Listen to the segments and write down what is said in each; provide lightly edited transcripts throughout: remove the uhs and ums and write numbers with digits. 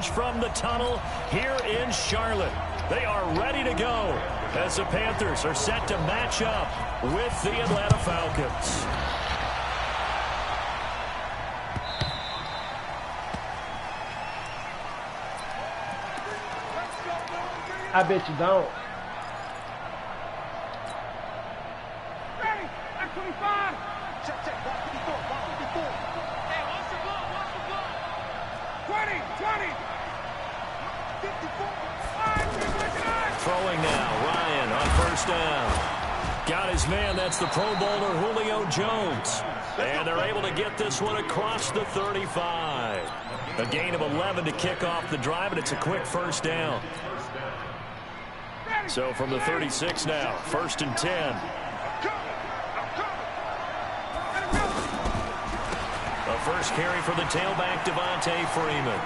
emerge from the tunnel here in Charlotte. They are ready to go as the Panthers are set to match up with the Atlanta Falcons. I bet you don't. Ready, at 25. Check, check, 154, 154. Hey, watch the block, watch the block. 20, 20. 54. Throwing now, Ryan on first down. Got his man, that's the Pro Bowler Julio Jones. And they're able to get this one across the 35. A gain of 11 to kick off the drive, and it's a quick first down. So from the 36 now, 1st and 10. The first carry for the tailback, Devontae Freeman.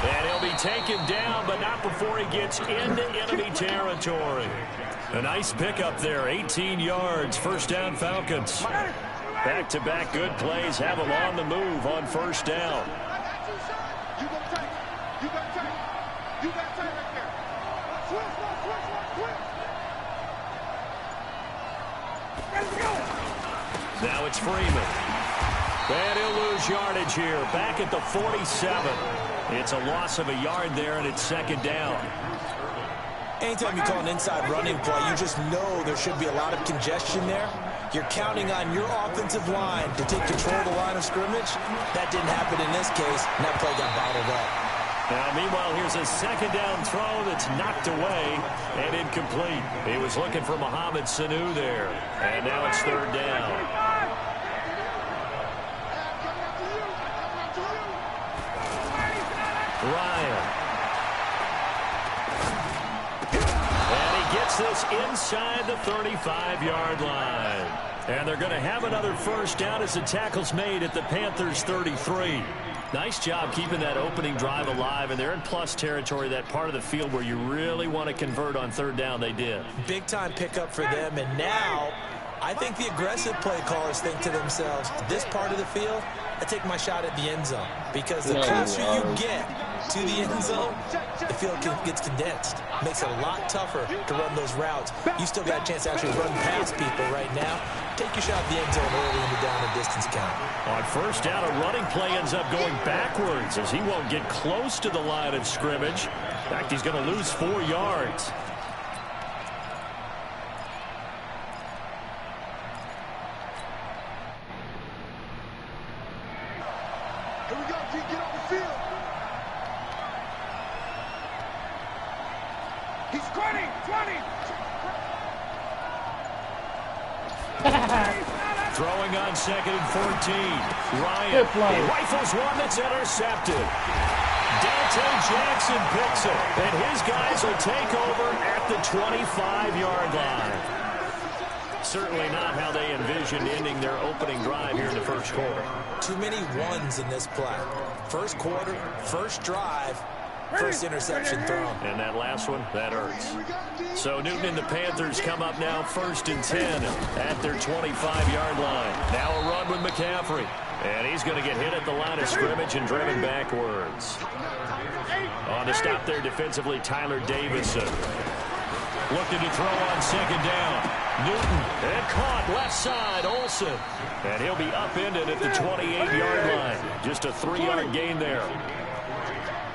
And he'll be taken down, but not before he gets into enemy territory. A nice pickup there, 18 yards, first down Falcons. Back-to-back good plays have them on the move on first down. Now it's Freeman. And he'll lose yardage here. Back at the 47. It's a loss of a yard there, and it's second down. Anytime you call an inside running play, you just know there should be a lot of congestion there. You're counting on your offensive line to take control of the line of scrimmage. That didn't happen in this case, and that play got bottled up. Now, meanwhile, here's a second down throw that's knocked away and incomplete. He was looking for Mohamed Sanu there, and now it's third down. Ryan. And he gets this inside the 35-yard line. And they're going to have another first down as the tackle's made at the Panthers' 33. Nice job keeping that opening drive alive, and they're in plus territory, that part of the field where you really want to convert on third down. They did. Big-time pickup for them, and now I think the aggressive play callers think to themselves, this part of the field, I take my shot at the end zone, because the closer you get to the end zone, the field gets condensed. Makes it a lot tougher to run those routes. You still got a chance to actually run past people right now. Take your shot at the end zone early in the down and distance count. On first down, a running play ends up going backwards as he won't get close to the line of scrimmage. In fact, he's going to lose 4 yards. Here we go, G, get on the field. He's 20, 20. Throwing on 2nd and 14. Ryan, he rifles one that's intercepted. Dante Jackson picks it, and his guys will take over at the 25-yard line. Certainly not how they envisioned ending their opening drive here in the first quarter. Too many ones in this play. First quarter, first drive, first interception thrown. And that last one, that hurts. So Newton and the Panthers come up now 1st and 10 at their 25-yard line. Now a run with McCaffrey. And he's going to get hit at the line of scrimmage and driven backwards. On to stop there defensively, Tyler Davison. Looking to throw on 2nd down. Newton, and caught left side, Olsen. And he'll be upended at the 28-yard line. Just a 3-yard gain there.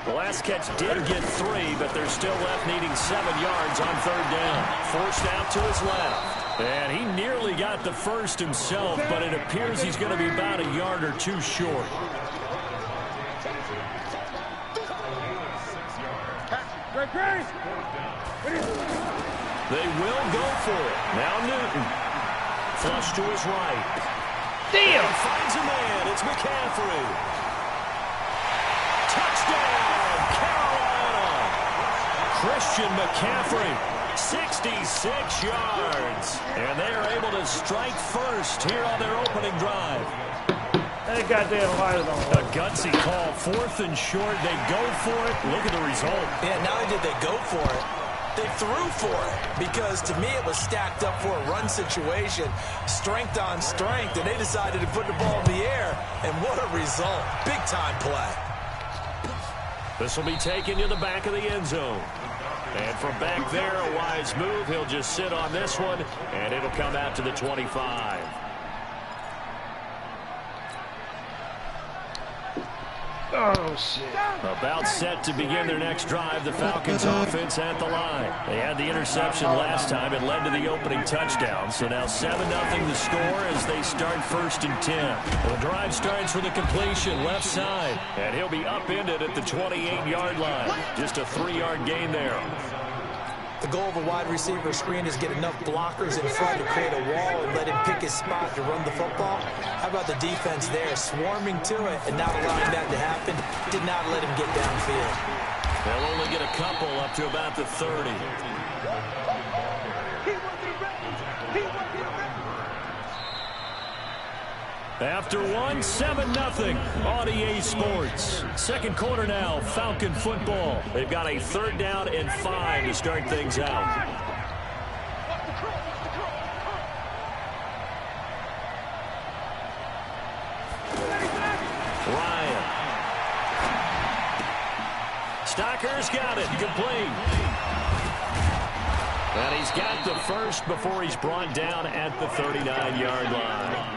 The last catch did get 3, but they're still left needing 7 yards on third down. Forced out to his left. And he nearly got the first himself, but it appears he's going to be about a yard or 2 short. They will go for it. Now Newton. Flush to his right. Damn! He finds a man. It's McCaffrey. Touchdown, Carolina. Christian McCaffrey, 66 yards. And they are able to strike first here on their opening drive. That goddamn light on. A gutsy call, 4th and short. They go for it. Look at the result. Yeah, not only did they go for it, They threw for it because, to me, it was stacked up for a run situation, strength on strength, and they decided to put the ball in the air, and what a result. Big-time play. This will be taken to the back of the end zone. And from back there, a wise move. He'll just sit on this one, and it'll come out to the 25. Oh, shit. About set to begin their next drive, the Falcons offense at the line. They had the interception last time. It led to the opening touchdown. So now 7-0 the score as they start 1st and 10. The drive starts with a completion left side. And he'll be upended at the 28-yard line. Just a 3-yard gain there. The goal of a wide receiver screen is get enough blockers in front to create a wall and let him pick his spot to run the football. How about the defense there, swarming to it and not allowing that to happen? Did not let him get downfield. They'll only get a couple up to about the 30. After one, 7-0 on EA Sports. Second quarter now, Falcon football. They've got a 3rd down and 5 to start things out. Ryan. Stocker's got it, complete. And he's got the first before he's brought down at the 39-yard line.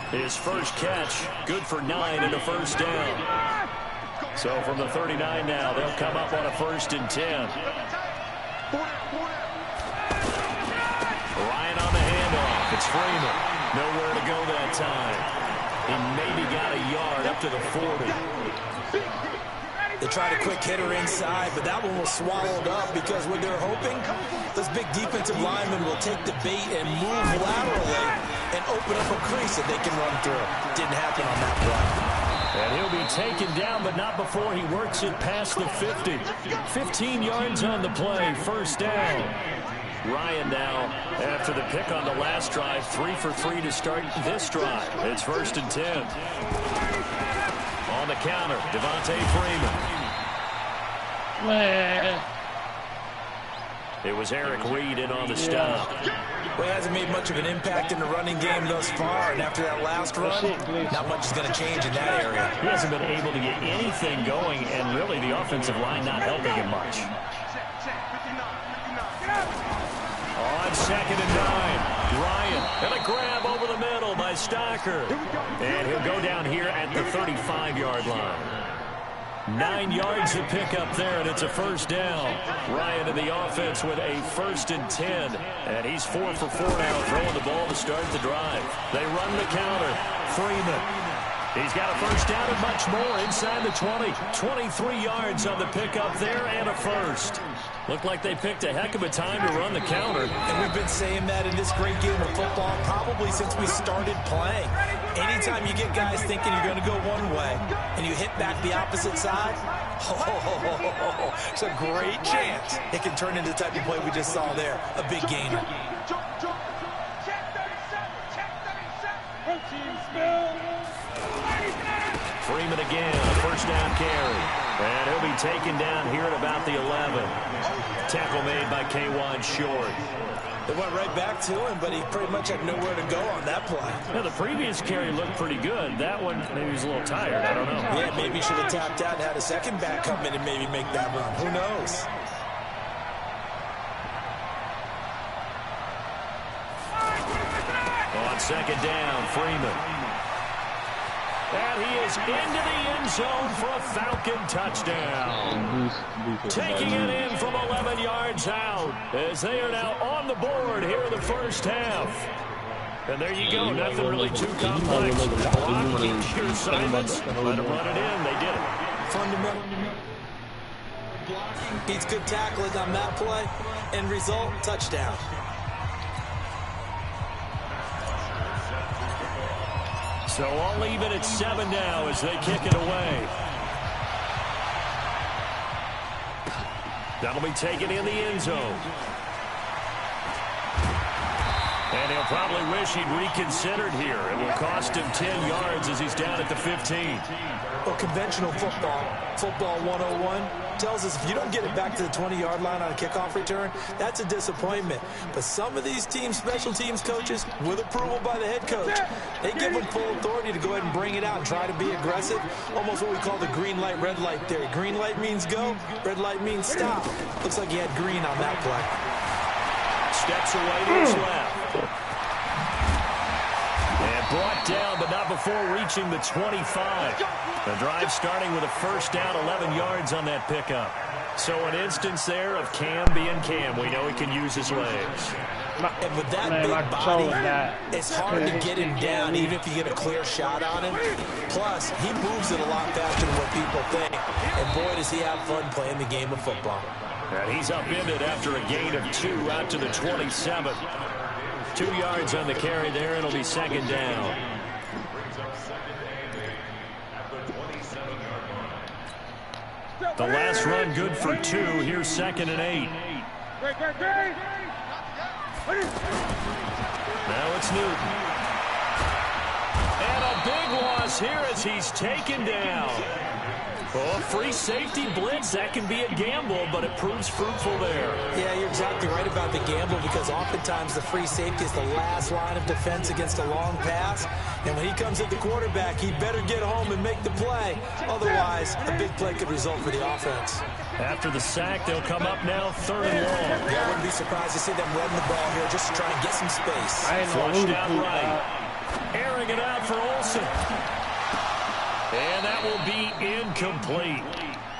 His first catch, good for 9 and a 1st down. So from the 39 now, they'll come up on a 1st and 10. Ryan on the handoff. It's Freeman. Nowhere to go that time. He maybe got a yard up to the 40. They tried a quick hitter inside, but that one was swallowed up because what they're hoping, those big defensive linemen will take the bait and move laterally and open up a crease that they can run through. Didn't happen on that play. And he'll be taken down, but not before he works it past the 50. 15 yards on the play, 1st down. Ryan now, after the pick on the last drive, 3 for 3 to start this drive. It's 1st and 10. On the counter, Devontae Freeman. Man. It was Eric Reed in on the stop. Well, he hasn't made much of an impact in the running game thus far, and after that last run, not much is going to change in that area. He hasn't been able to get anything going, and really the offensive line not helping him much. On 2nd and 9, Ryan, and a grab over the middle by Stocker. And he'll go down here at the 35-yard line. 9 yards to pick up there, and it's a 1st down. Ryan in the offense with a 1st and 10. And he's 4 for 4 now, throwing the ball to start the drive. They run the counter. Freeman. He's got a 1st down and much more inside the 20. 23 yards on the pickup there and a 1st. Looked like they picked a heck of a time to run the counter. And we've been saying that in this great game of football probably since we started playing. Anytime you get guys thinking you're going to go one way and you hit back the opposite side, it's a great chance it can turn into the type of play we just saw there, a big gainer. Freeman again, a 1st down carry. And he'll be taken down here at about the 11. Tackle made by K1 Short. They went right back to him, but he pretty much had nowhere to go on that play. Yeah, the previous carry looked pretty good. That one, maybe he's a little tired. I don't know. Yeah, maybe he should have tapped out and had a second back come in and maybe make that run. Who knows? On 2nd down, Freeman. And he is into the end zone for a Falcon touchdown. Taking it in from 11 yards out as they are now on the board here in the 1st half. And there you go. Nothing really too complex. Block your assignments. Let them run it in. They did it. Fundamental. Beats good tackling on that play. End result, touchdown. So I'll leave it at 7 now as they kick it away. That'll be taken in the end zone. And he'll probably wish he'd reconsidered here. It will cost him 10 yards as he's down at the 15. Well, conventional football 101, tells us if you don't get it back to the 20-yard line on a kickoff return, that's a disappointment. But some of these teams, special teams coaches, with approval by the head coach, they give them full authority to go ahead and bring it out and try to be aggressive, almost what we call the green light, red light theory. Green light means go, red light means stop. Looks like he had green on that play. Steps away to his left. And brought down, but not before reaching the 25. The drive starting with a first down, 11 yards on that pickup. So an instance there of Cam being Cam. We know he can use his legs. And with that big body, it's hard to get him down even if you get a clear shot on him. Plus, he moves it a lot faster than what people think. And boy, does he have fun playing the game of football. And he's upended after a gain of 2 out to the 27. 2 yards on the carry there. It'll be second down. The last run good for 2. Here's 2nd and 8. Now it's Newton. And a big loss here as he's taken down. Oh, free safety blitz, that can be a gamble, but it proves fruitful there. Yeah, you're exactly right about the gamble because oftentimes the free safety is the last line of defense against a long pass. And when he comes at the quarterback, he better get home and make the play. Otherwise, a big play could result for the offense. After the sack, they'll come up now 3rd and long. Yeah, I wouldn't be surprised to see them run the ball here just to try and get some space. Flushed out right. Airing it out for Olsen. And that will be incomplete.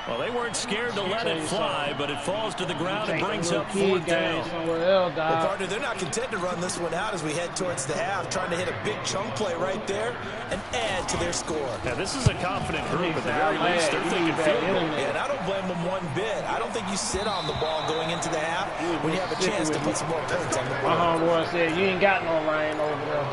Well, they weren't scared to let it fly, but it falls to the ground and brings up 4th down. Well, partner, they're not content to run this one out as we head towards the half, trying to hit a big chunk play right there and add to their score. Now, this is a confident group. At the very least, they're thinking field goal. Yeah, and I don't blame them one bit. I don't think you sit on the ball going into the half when you have a chance to put some more points on the board. My homeboy said, you ain't got no line over there.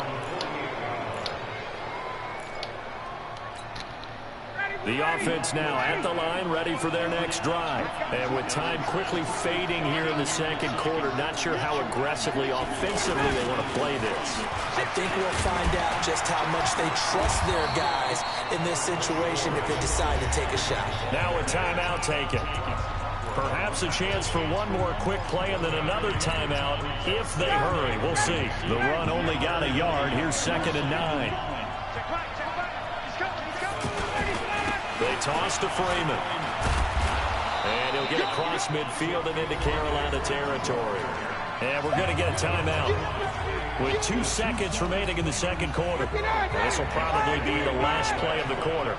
The offense now at the line, ready for their next drive. And with time quickly fading here in the second quarter, not sure how aggressively, offensively they want to play this. I think we'll find out just how much they trust their guys in this situation if they decide to take a shot. Now a timeout taken. Perhaps a chance for one more quick play and then another timeout if they hurry. We'll see. The run only got a yard. Here's 2nd and 9. They toss to Freeman. And he'll get across midfield and into Carolina territory. And we're going to get a timeout with 2 seconds remaining in the second quarter. This will probably be the last play of the quarter.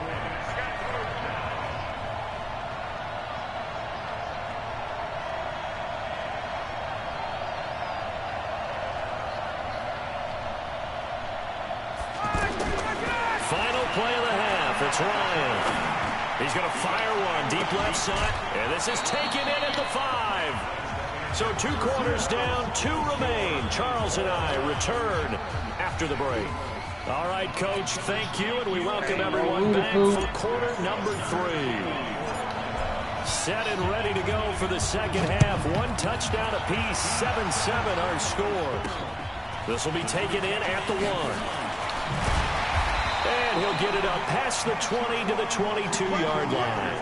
Final play of the half. It's Ryan. He's going to fire one deep left side, and this is taken in at the 5. So 2 quarters down, 2 remain. Charles and I return after the break. All right, Coach, thank you, and we welcome everyone back for quarter number 3. Set and ready to go for the second half. 1 touchdown apiece, 7-7 our score. This will be taken in at the 1. And he'll get it up past the 20 to the 22-yard line.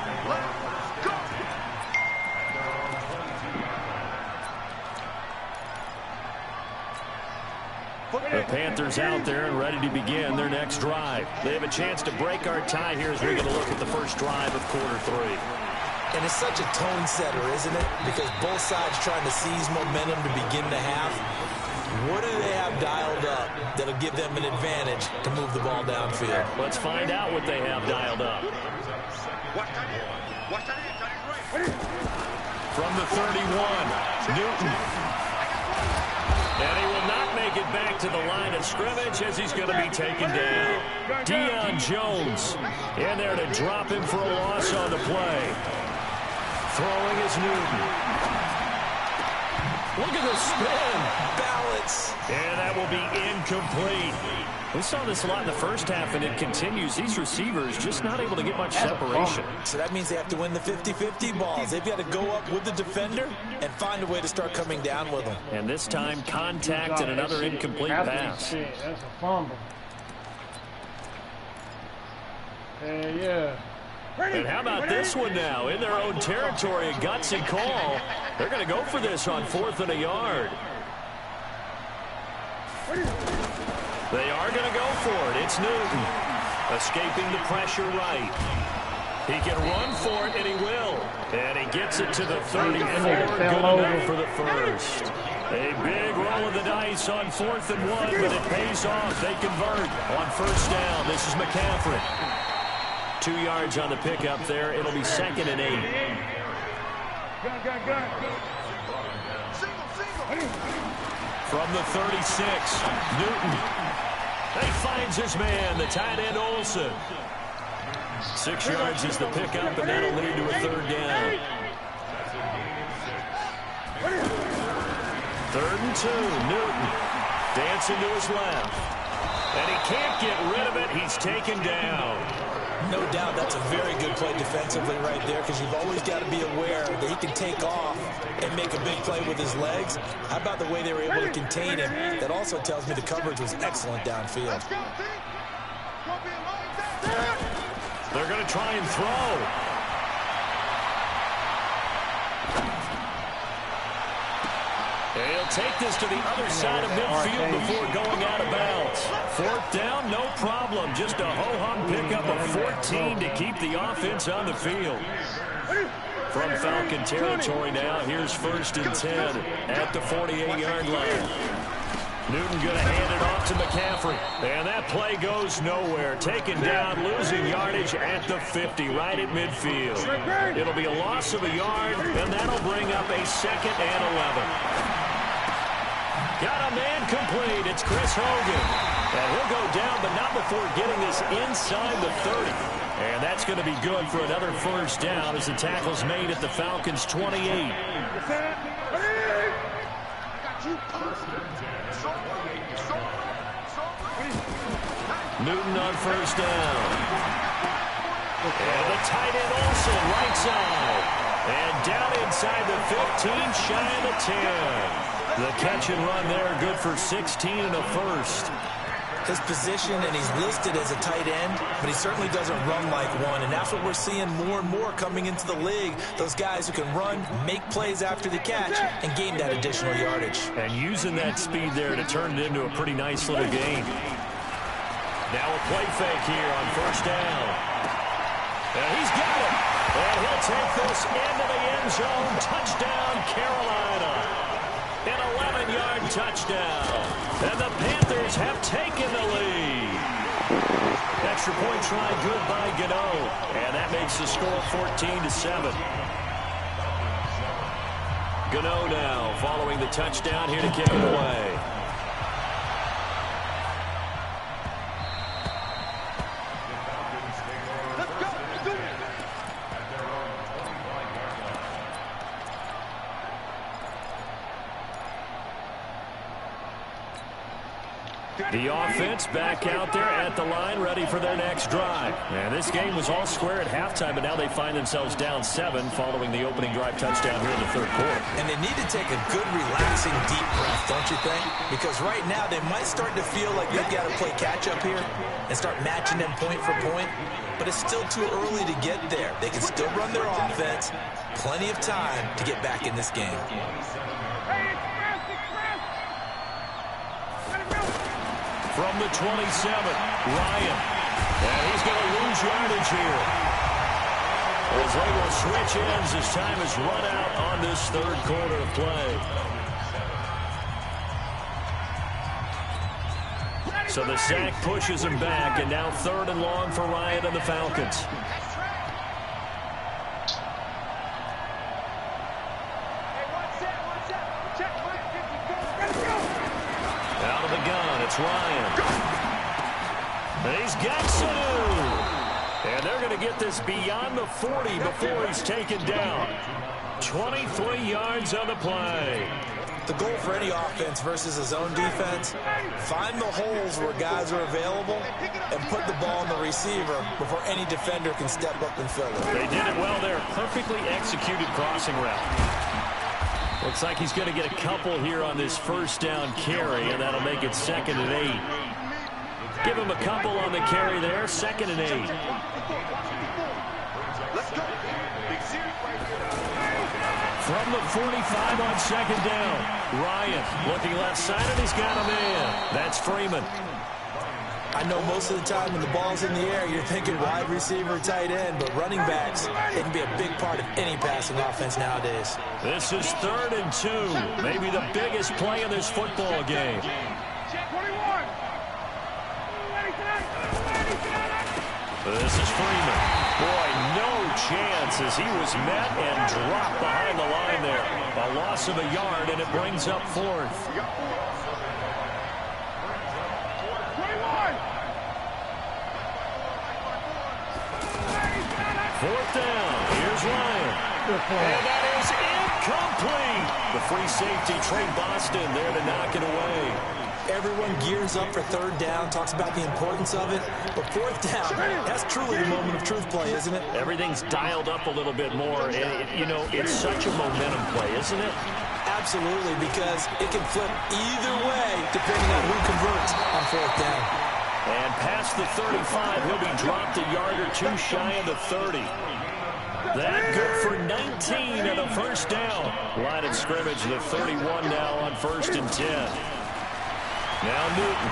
The Panthers out there and ready to begin their next drive. They have a chance to break our tie here as we get a look at the first drive of quarter 3. And it's such a tone setter, isn't it? Because both sides trying to seize momentum to begin the half. What do they have dialed up that'll give them an advantage to move the ball downfield? Let's find out what they have dialed up. From the 31, Newton. And he will not make it back to the line of scrimmage as he's going to be taken down. Deion Jones in there to drop him for a loss on the play. Throwing is Newton. Look at the spin. Balance. And that will be incomplete. We saw this a lot in the first half, and it continues. These receivers just not able to get much separation. So that means they have to win the 50-50 balls. They've got to go up with the defender and find a way to start coming down with them. And this time, contact and another incomplete pass. That's a fumble. Yeah. And how about this one now? In their own territory, a gutsy call. They're going to go for this on 4th and a yard. They are going to go for it. It's Newton. Escaping the pressure right. He can run for it, and he will. And he gets it to the 34. Good enough for the first. A big roll of the dice on 4th and 1, but it pays off. They convert on 1st down. This is McCaffrey. 2 yards on the pickup there. It'll be 2nd and 8. From the 36, Newton. He finds his man, the tight end Olsen. 6 yards is the pickup, and that'll lead to a 3rd down. 3rd and 2, Newton dancing to his left. And he can't get rid of it. He's taken down. No doubt that's a very good play defensively right there, because you've always got to be aware that he can take off and make a big play with his legs. How about the way they were able to contain him? That also tells me the coverage was excellent downfield. They're going to try and throw. He'll take this to the other side of midfield before going out of bounds. 4th down, no problem. Just a ho-hum pickup of 14 to keep the offense on the field. From Falcon territory now, here's 1st and 10 at the 48-yard line. Newton going to hand it off to McCaffrey. And that play goes nowhere. Taken down, losing yardage at the 50, right at midfield. It'll be a loss of a yard, and that'll bring up a 2nd and 11. Got a man complete. It's Chris Hogan. And he'll go down, but not before getting this inside the 30. And that's going to be good for another 1st down as the tackle's made at the Falcons' 28. Newton on 1st down. And the tight end Olsen, right side. And down inside the 15, shy of the 10. The catch and run there, good for 16 and a 1st. His position, and he's listed as a tight end, but he certainly doesn't run like one, and that's what we're seeing more and more coming into the league. Those guys who can run, make plays after the catch, and gain that additional yardage. And using that speed there to turn it into a pretty nice little game. Now a play fake here on 1st down. And he's got it. And he'll take this into the end zone. Touchdown, Carolina. An 11-yard touchdown. And the Panthers have taken the lead. Extra point try good by Gano. And that makes the score 14-7. Gano now following the touchdown here to kick it away. The offense back out there at the line, ready for their next drive. And this game was all square at halftime, but now they find themselves down 7 following the opening drive touchdown here in the 3rd quarter. And they need to take a good, relaxing, deep breath, don't you think? Because right now they might start to feel like they've got to play catch-up here and start matching them point for point. But it's still too early to get there. They can still run their offense. Plenty of time to get back in this game. From the 27, Ryan. And he's going to lose yardage here. As they will switch ends as time is run out on this 3rd quarter of play. So the sack pushes him back, and now 3rd and long for Ryan and the Falcons. Out of the gun, it's Ryan. And he's got Sanu. And they're going to get this beyond the 40 before he's taken down. 23 yards on the play. The goal for any offense versus a zone defense, find the holes where guys are available and put the ball on the receiver before any defender can step up and fill it. They did it well there. Perfectly executed crossing route. Looks like he's going to get a couple here on this first down carry, and that'll make it 2nd and 8. Give him a couple on the carry there, 2nd and 8. From the 45 on 2nd down, Ryan looking left side, and he's got a man. That's Freeman. I know most of the time when the ball's in the air, you're thinking wide receiver, tight end, but running backs, they can be a big part of any passing offense nowadays. This is 3rd and 2, maybe the biggest play in this football game. This is Freeman. Boy, no chance as he was met and dropped behind the line there. A loss of a yard, and it brings up 4th. 4th down. Here's Ryan. And that is incomplete. The free safety, Trey Boston, there to knock it away. Everyone gears up for 3rd down, talks about the importance of it. But 4th down, that's truly the moment of truth play, isn't it? Everything's dialed up a little bit more. And, you know, it's such a momentum play, isn't it? Absolutely, because it can flip either way depending on who converts on 4th down. And past the 35, he'll be dropped a yard or two shy of the 30. That good for 19 and a first down. Line of scrimmage, the 31 now on 1st and 10. Now Newton,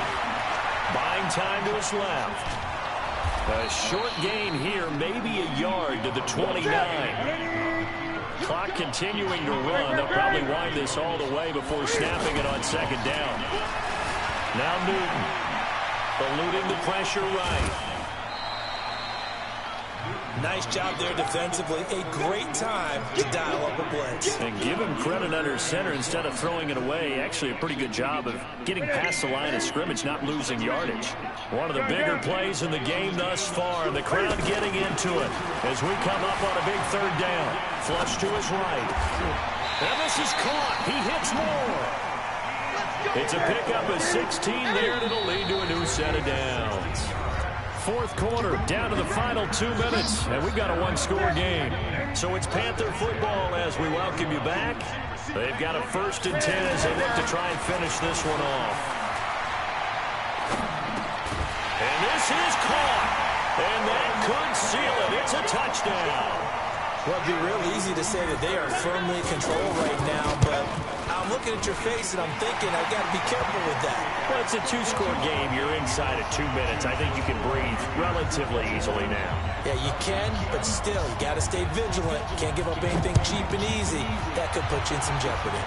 buying time to his left. A short gain here, maybe a yard to the 29. Clock continuing to run. They'll probably wind this all the way before snapping it on 2nd down. Now Newton, eluding the pressure right. Nice job there defensively. A great time to dial up a blitz. And give him credit under center instead of throwing it away. Actually a pretty good job of getting past the line of scrimmage, not losing yardage. One of the bigger plays in the game thus far. The crowd getting into it as we come up on a big 3rd down. Flush to his right. And this is caught. He hits more. It's a pickup of 16 there, and it'll lead to a new set of downs. 4th quarter, down to the final 2 minutes, and we've got a 1-score game. So it's Panther football as we welcome you back. They've got a 1st and 10 as they look to try and finish this one off. And this is caught, and that could seal it. It's a touchdown. Well, it'd be real easy to say that they are firmly controlled right now, but I'm looking at your face and I'm thinking I've got to be careful with that. Well, it's a 2-score game. You're inside of 2 minutes. I think you can breathe relatively easily now. Yeah, you can, but still, you got to stay vigilant. Can't give up anything cheap and easy. That could put you in some jeopardy.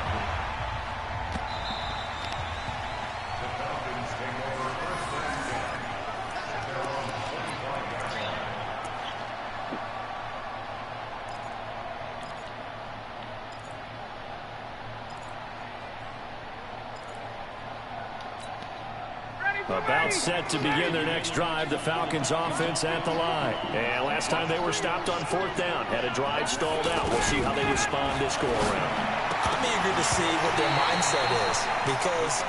About set to begin their next drive, the Falcons offense at the line. And last time they were stopped on 4th down, had a drive stalled out. We'll see how they respond this go-around. I'm eager to see what their mindset is, because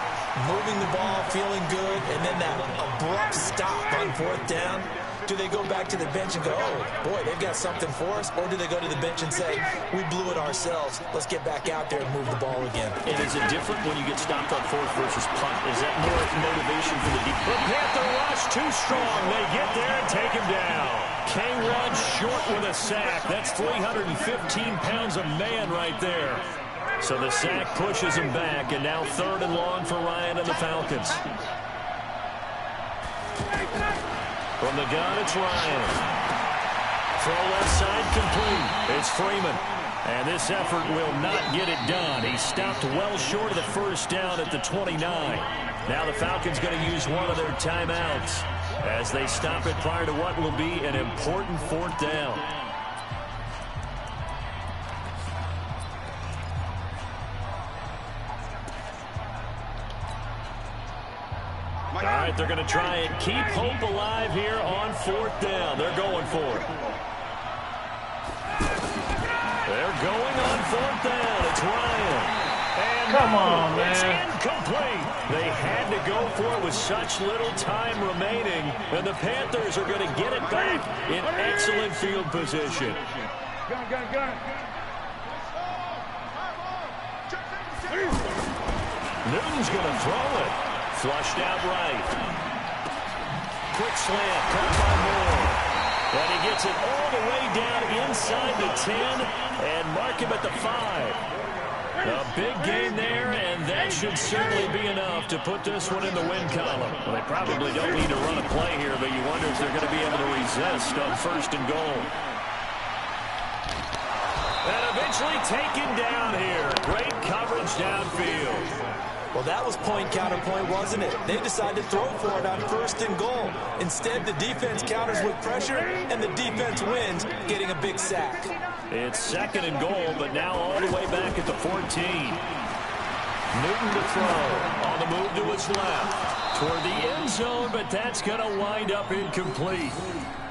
moving the ball, feeling good, and then that abrupt stop on 4th down, do they go back to the bench and go, oh, boy, they've got something for us? Or do they go to the bench and say, we blew it ourselves. Let's get back out there and move the ball again. And is it different when you get stopped on 4th versus punt? Is that more motivation for the deep? The Panther rush too strong. They get there and take him down. K-Rod short with a sack. That's 315 pounds of man right there. So the sack pushes him back, and now 3rd and long for Ryan and the Falcons. From the gun, it's Ryan. Throw left side complete. It's Freeman. And this effort will not get it done. He stopped well short of the first down at the 29. Now the Falcons going to use one of their timeouts as they stop it prior to what will be an important 4th down. All right, they're going to try and keep hope alive here on 4th down. They're going for it. They're going on 4th down. It's Ryan. And Come on, It's man. incomplete. They had to go for it with such little time remaining, and the Panthers are going to get it back in excellent field position. Gun, gun, gun. Newton's going to throw it. Flushed out right. Quick slant, caught by Moore. And he gets it all the way down inside the 10 and mark him at the 5. A big gain there, and that should certainly be enough to put this one in the win column. Well, they probably don't need to run a play here, but you wonder if they're going to be able to resist on 1st and goal. And eventually taken down here. Great coverage downfield. Well, that was point counterpoint, wasn't it? They decided to throw for it on 1st and goal. Instead, the defense counters with pressure, and the defense wins, getting a big sack. It's 2nd and goal, but now all the way back at the 14. Newton to throw. On the move to his left. Toward the end zone, but that's going to wind up incomplete.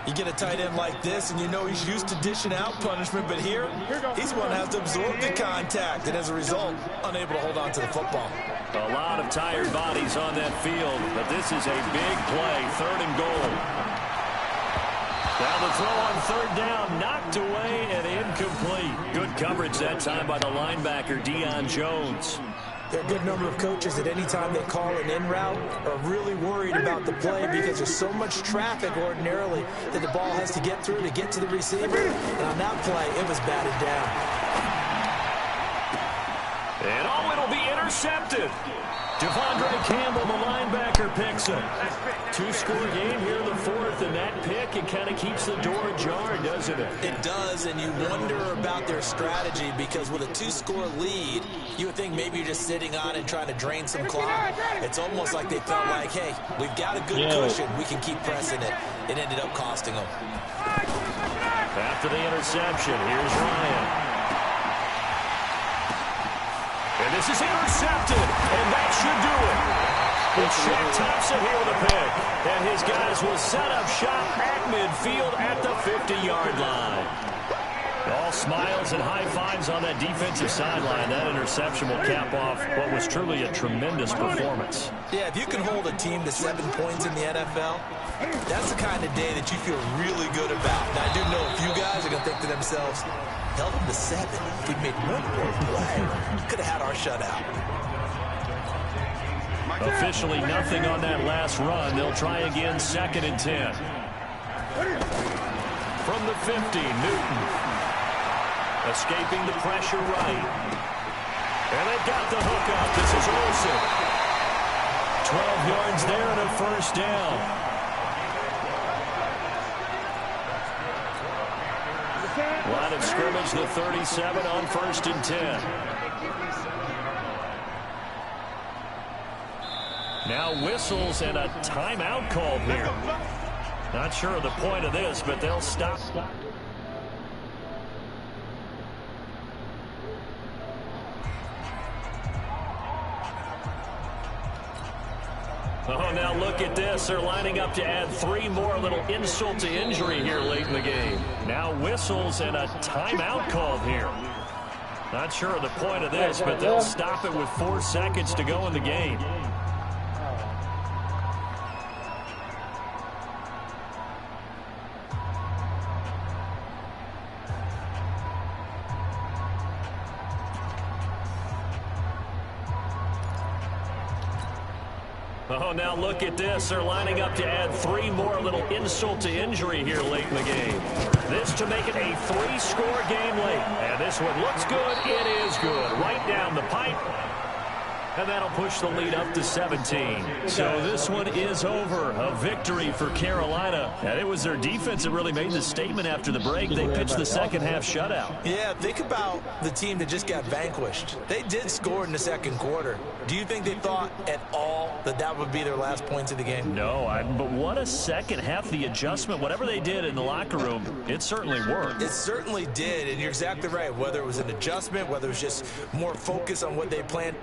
You get a tight end like this, and you know he's used to dishing out punishment, but here, he's one that has to absorb the contact, and as a result, unable to hold on to the football. A lot of tired bodies on that field, but this is a big play, 3rd and goal. Now the throw on 3rd down, knocked away and incomplete. Good coverage that time by the linebacker, Deion Jones. There are a good number of coaches that any time they call an in route are really worried about the play because there's so much traffic ordinarily that the ball has to get through to get to the receiver. And on that play, it was batted down. And oh, it'll be intercepted. Devondre Campbell, the linebacker, picks it. 2-score game here in the 4th, and that pick, it kind of keeps the door ajar, doesn't it? It does, and you wonder about their strategy because with a 2-score lead, you would think maybe you're just sitting on it trying to drain some clock. It's almost like they felt like, hey, we've got a good cushion. We can keep pressing it. It ended up costing them. After the interception, here's Ryan. And this is intercepted, and that should do it. And Shaq Thompson here with a pick. And his guys will set up shop at midfield at the 50-yard line. All smiles and high fives on that defensive sideline. That interception will cap off what was truly a tremendous performance. Yeah, if you can hold a team to 7 points in the NFL, that's the kind of day that you feel really good about. And I do know a few guys are going to think to themselves, held them to 7. If we made one more play, could have had our shutout. Officially nothing on that last run. They'll try again, 2nd and 10. From the 50, Newton. Escaping the pressure right. And they've got the hook up. This is Olsen. 12 yards there and a 1st down. Line of scrimmage, the 37 on 1st and 10. Now whistles and a timeout called here. Not sure of the point of this, but they'll stop. Oh, now look at this. They're lining up to add 3 more, a little insult to injury here late in the game. Now whistles and a timeout called here. Not sure of the point of this, but they'll stop it with 4 seconds to go in the game. Oh, now look at this. They're lining up to add 3 more, a little insult to injury here late in the game. This to make it a 3-score game late. And this one looks good. It is good. Right down the pipe. And that'll push the lead up to 17. So this one is over. A victory for Carolina. And it was their defense that really made the statement after the break. They pitched the second-half shutout. Yeah, think about the team that just got vanquished. They did score in the 2nd quarter. Do you think they thought at all that that would be their last points of the game? No, but what a second half. The adjustment, whatever they did in the locker room, it certainly worked. It certainly did, and you're exactly right. Whether it was an adjustment, whether it was just more focus on what they planned,